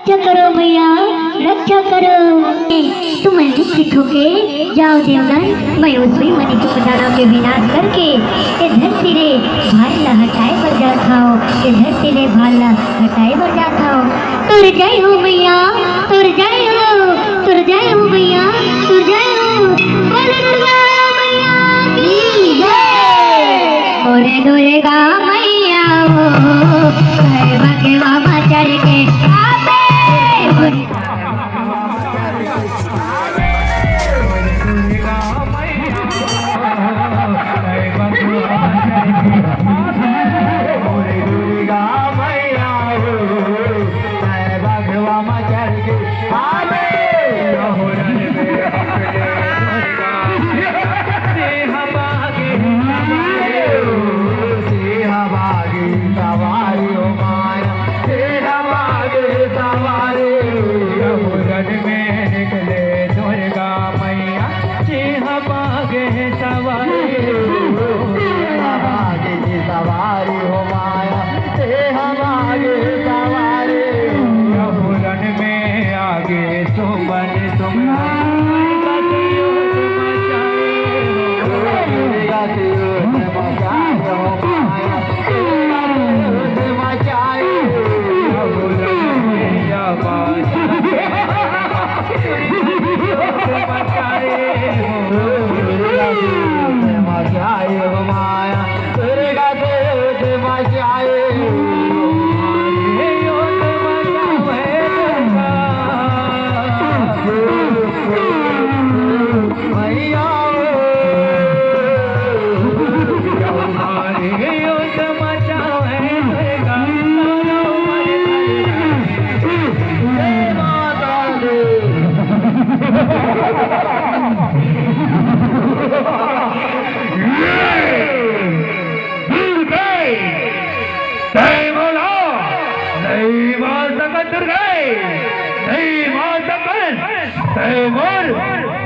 रक्षा करो मैया, रक्षा करो। तुम निश्चित होके जाओ देवगन, मैं उस मणि को दानव के विनाश करके ये धरती रे भाला हटाए पर जाता हूँ, ये धरती रे भाला हटाए पर जाता हूँ। तुर जय हो मैया, तुर जय हो, तुर जय हो मैया, तुर जय हो। बोले दुर्गा मैया की जय। बोले दुर्गा मैया हो, भाग्य बाबा चढ़ के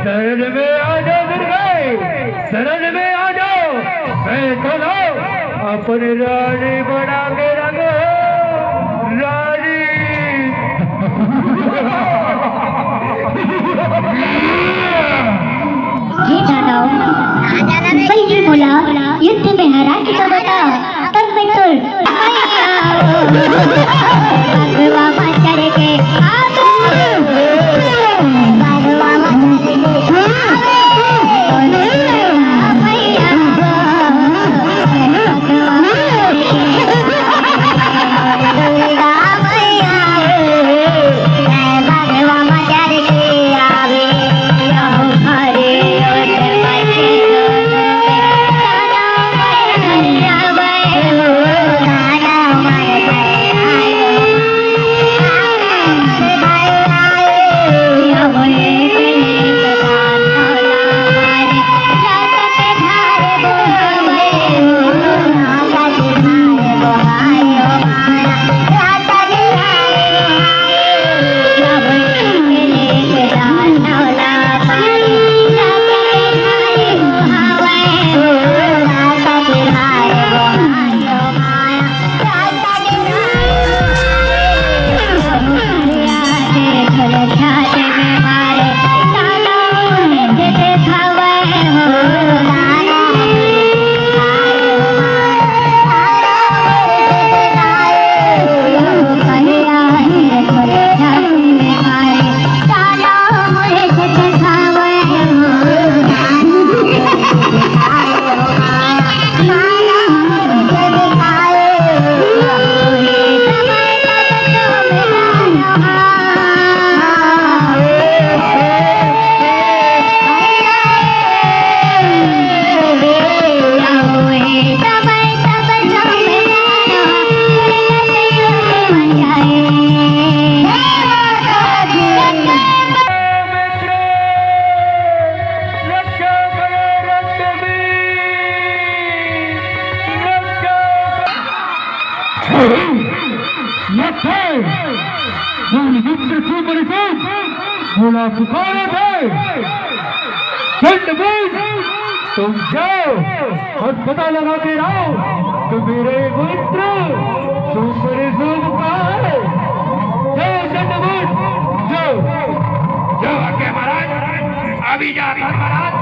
शरण में आ जाओ दुर्गा, शरण में आ जाओ। मैं तो लो अपनी रानी बना के रखो, रानी। ये दानव भाई बोला युद्ध में हरा के तो बता, तब मैं तो बाबा चढ़ के बोला पुकारे थे, तुम जाओ और पता लगा के आओ कि मेरे मित्र तुम बड़े का है। अभी जाता महाराज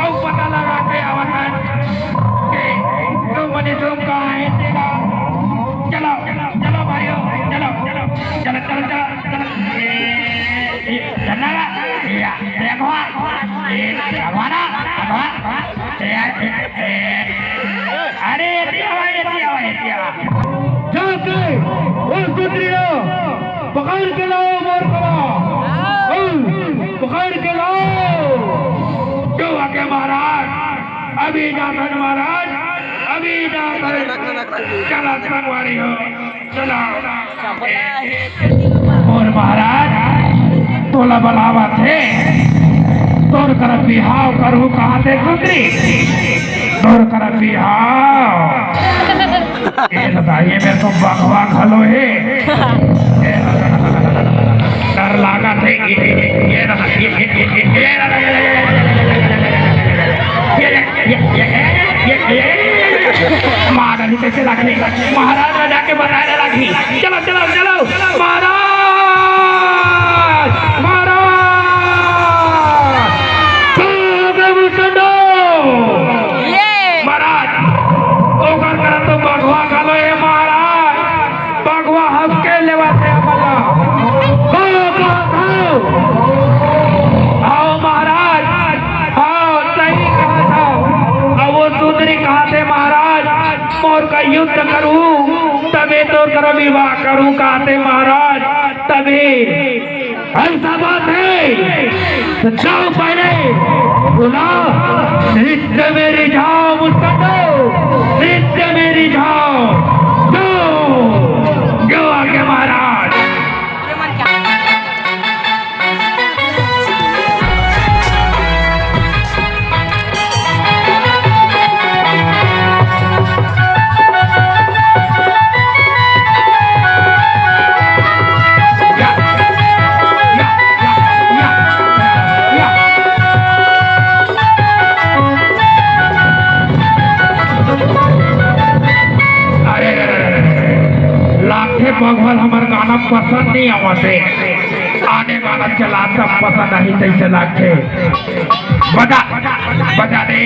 और पता लगा के आवतन के तुम मने तुम कहाँ है तेरा चलो चलो चलो भाइयों चलो चलो चलो चलो चलो चलना या देखो ये भगवाना अरे जाके उस सुंदरिया पकड़ के लाओ मोर कला पकड़ के लाओ जो आके महाराज अभी जाकर महाराज अभी जाकर चला संगवारी हो चला मोर महाराज तोला बलावा थे तोर कर बिहाव करू कहाँ थे सुंदरी तोर कर बिहाव ये बताइए मैं तो बकवा खलो है डर लागा थे महाराज कैसे लगने महाराज राजा के बताने लगी चलो चलो चलो महाराज महाराज ओकर करा तो बगवा खालो है महाराज बगवा हम के लेवाते अपना आओ महाराज आओ सही कहा था अब वो सुंदरी कहा थे महाराज मोर का युद्ध करूं तबे तो कर विवाह करूं कहा थे महाराज तभी ऐसा बात है तो जाओ पहले बोला नृत्य मेरी जाओ मुस्कुराओ नृत्य मेरी जाओ जो आगे महाराज भगवान हमारे गाना पसंद नहीं आवते आने वाला चला सब पसंद नहीं तैसे लागे बजा बजा दे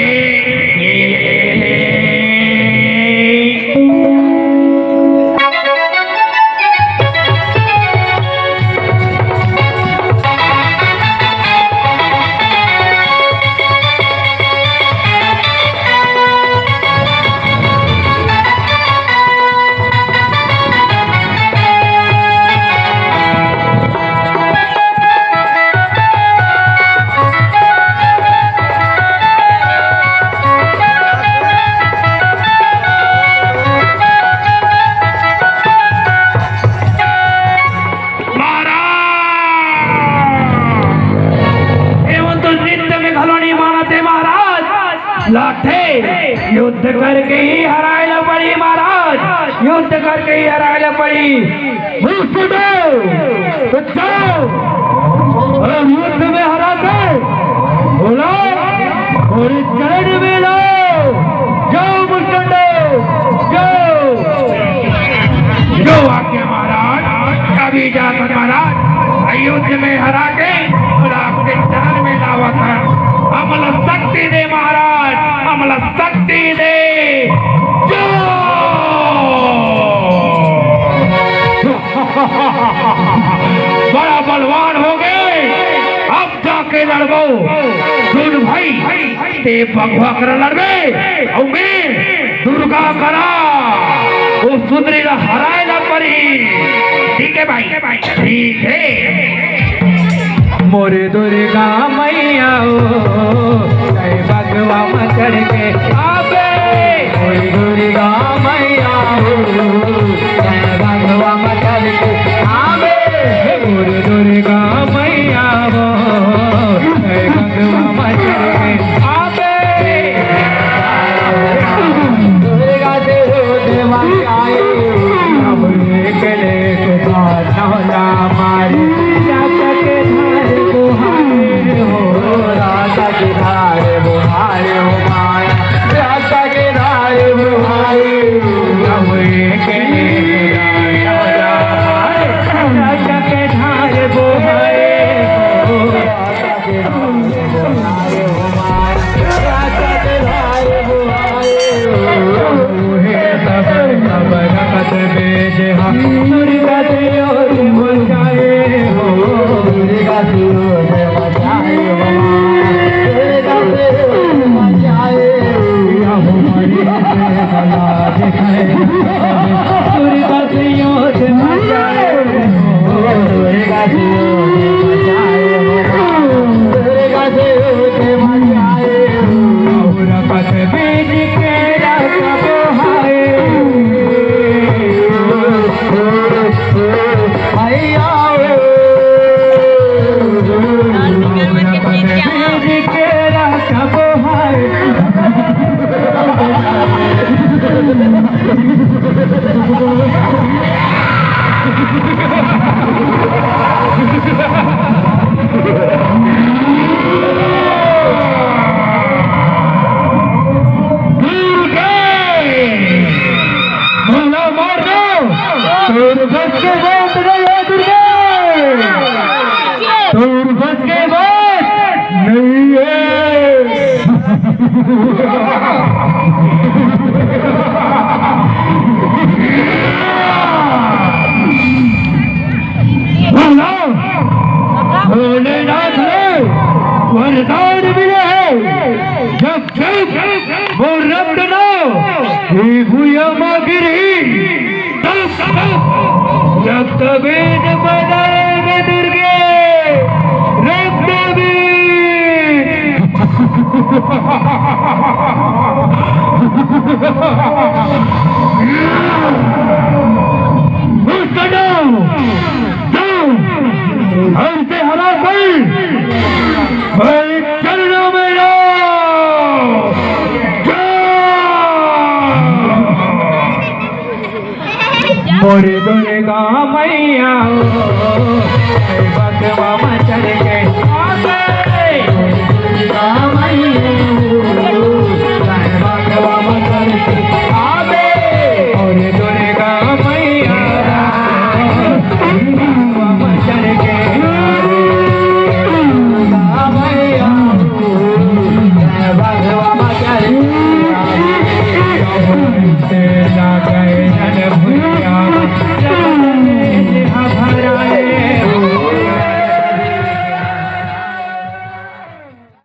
लाठे युद्ध करके ही हरायला पड़ी महाराज युद्ध करके ही हरायला पड़ी युद्ध में हरा के बोला और चरण में लो जाओ मुस्कुराओ जाओ जो आके महाराज अभी जाकर महाराज युद्ध में हरा के आपके चरण में लावा था अमल शक्ति दे महाराज अमल शक्ति दे बड़ा बलवान हो गए अब जाके लड़बो सुन भाई ते भगवा कर लड़बे और मैं दुर्गा करा वो सुंदरी हराए ना पड़ी ठीक है भाई ठीक है मोरे दुर्गा मैया जय भगवा मचड़ के आबे मोरे दुर्गा मैया जय भगवा मचड़ के आबे मोरे दुर्गा मैया जय भगवा मचड़ के आबे दुर्गा देवा आए अब एकले को नौला मारे राजा के धारे बुहारे हो माया राजा के धारे बुहारे अब एक से बचाए हो दुर्गा से बचाए हो और पथ बीज के रखबो हाय मैया बीज के रखबो हाय वरदान मिले है जब जब वो रक्त न भूया मागिरी तब रक्त बीज बनाएंगे दुर्गे रक्त हमसे हरा कोई चरणों में लो मोरे दुर्गा मैया भगवा मचल के दुर्गा मैया भगवा मचल के आवे और दुर्गा मैया भगवा मचल के भगवा मचल के